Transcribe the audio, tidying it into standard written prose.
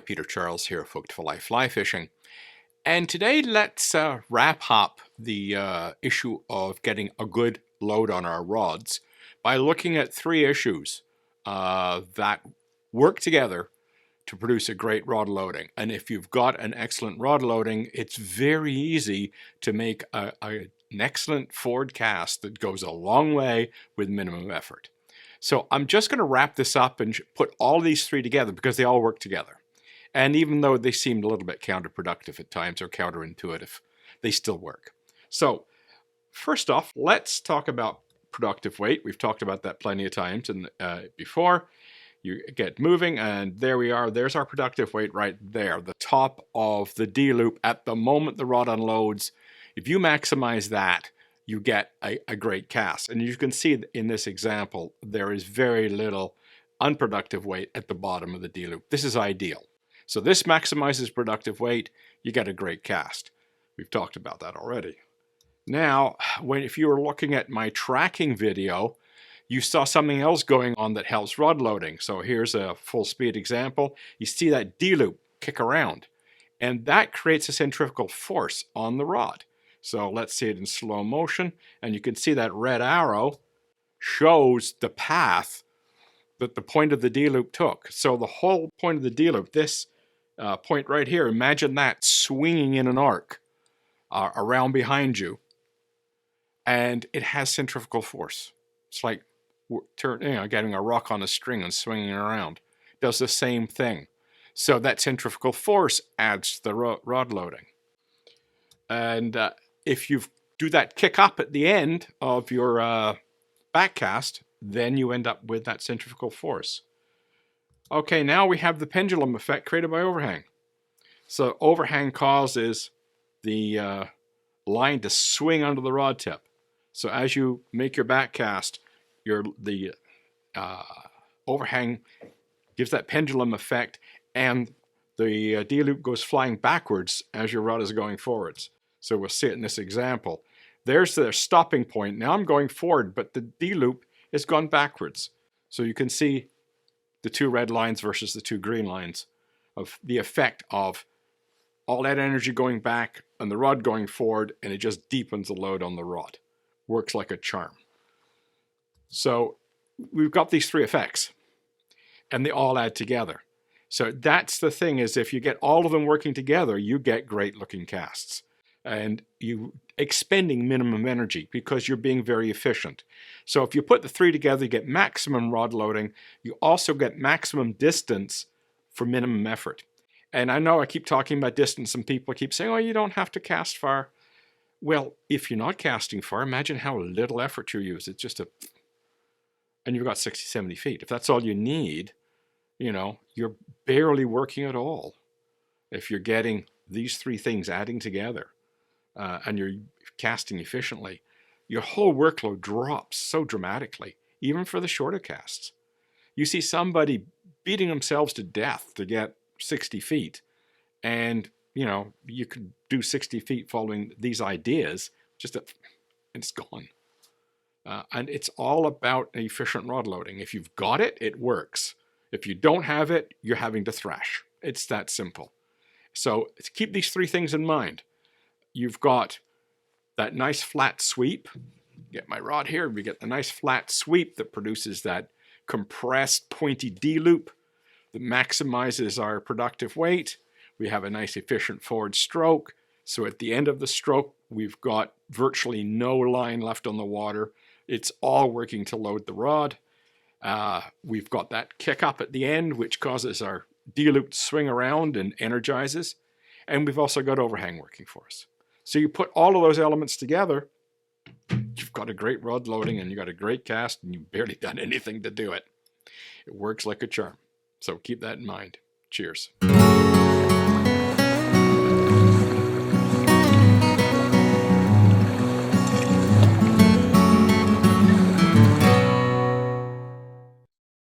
Peter Charles here, Hooked for Life Fly Fishing. And today let's wrap up the issue of getting a good load on our rods by looking at three issues that work together to produce a great rod loading. And if you've got an excellent rod loading, it's very easy to make an excellent forward cast that goes a long way with minimum effort. So I'm just going to wrap this up and put all these three together because they all work together. And even though they seemed a little bit counterproductive at times or counterintuitive, they still work. So first off, let's talk about productive weight. We've talked about that plenty of times before. You get moving, and there we are. There's our productive weight right there, the top of the D-loop at the moment the rod unloads. If you maximize that, you get a great cast. And you can see in this example, there is very little unproductive weight at the bottom of the D-loop. This is ideal. So this maximizes productive weight. You get a great cast. We've talked about that already. Now, if you were looking at my tracking video, you saw something else going on that helps rod loading. So here's a full speed example. You see that D-loop kick around, and that creates a centrifugal force on the rod. So let's see it in slow motion, and you can see that red arrow shows the path that the point of the D-loop took. So the whole point of the D-loop, this point right here, imagine that swinging in an arc around behind you, and it has centrifugal force. It's like getting a rock on a string and swinging it around. It does the same thing. So that centrifugal force adds to the rod loading. And if you do that kick up at the end of your back cast, then you end up with that centrifugal force. Okay, now we have the pendulum effect created by overhang. So overhang causes the line to swing under the rod tip. So as you make your back cast, the overhang gives that pendulum effect, and the D-loop goes flying backwards as your rod is going forwards. So we'll see it in this example. There's the stopping point. Now I'm going forward, but the D-loop has gone backwards. So you can see the two red lines versus the two green lines of the effect of all that energy going back and the rod going forward, and it just deepens the load on the rod. Works like a charm. So we've got these three effects, and they all add together. So that's the thing, is if you get all of them working together, you get great looking casts. And you expending minimum energy because you're being very efficient. So if you put the three together, you get maximum rod loading. You also get maximum distance for minimum effort. And I know I keep talking about distance, and people keep saying, oh, you don't have to cast far. Well, if you're not casting far, imagine how little effort you use. It's just and you've got 60, 70 feet. If that's all you need, you're barely working at all. If you're getting these three things adding together, and you're casting efficiently, your whole workload drops so dramatically, even for the shorter casts. You see somebody beating themselves to death to get 60 feet, and you could do 60 feet following these ideas, it's gone. And it's all about efficient rod loading. If you've got it, it works. If you don't have it, you're having to thrash. It's that simple. So keep these three things in mind. You've got that nice flat sweep. Get my rod here. We get the nice flat sweep that produces that compressed pointy D-loop that maximizes our productive weight. We have a nice efficient forward stroke. So at the end of the stroke, we've got virtually no line left on the water. It's all working to load the rod. We've got that kick up at the end, which causes our D-loop to swing around and energizes. And we've also got overhang working for us. So you put all of those elements together, you've got a great rod loading, and you've got a great cast, and you've barely done anything to do it. It works like a charm. So keep that in mind. Cheers.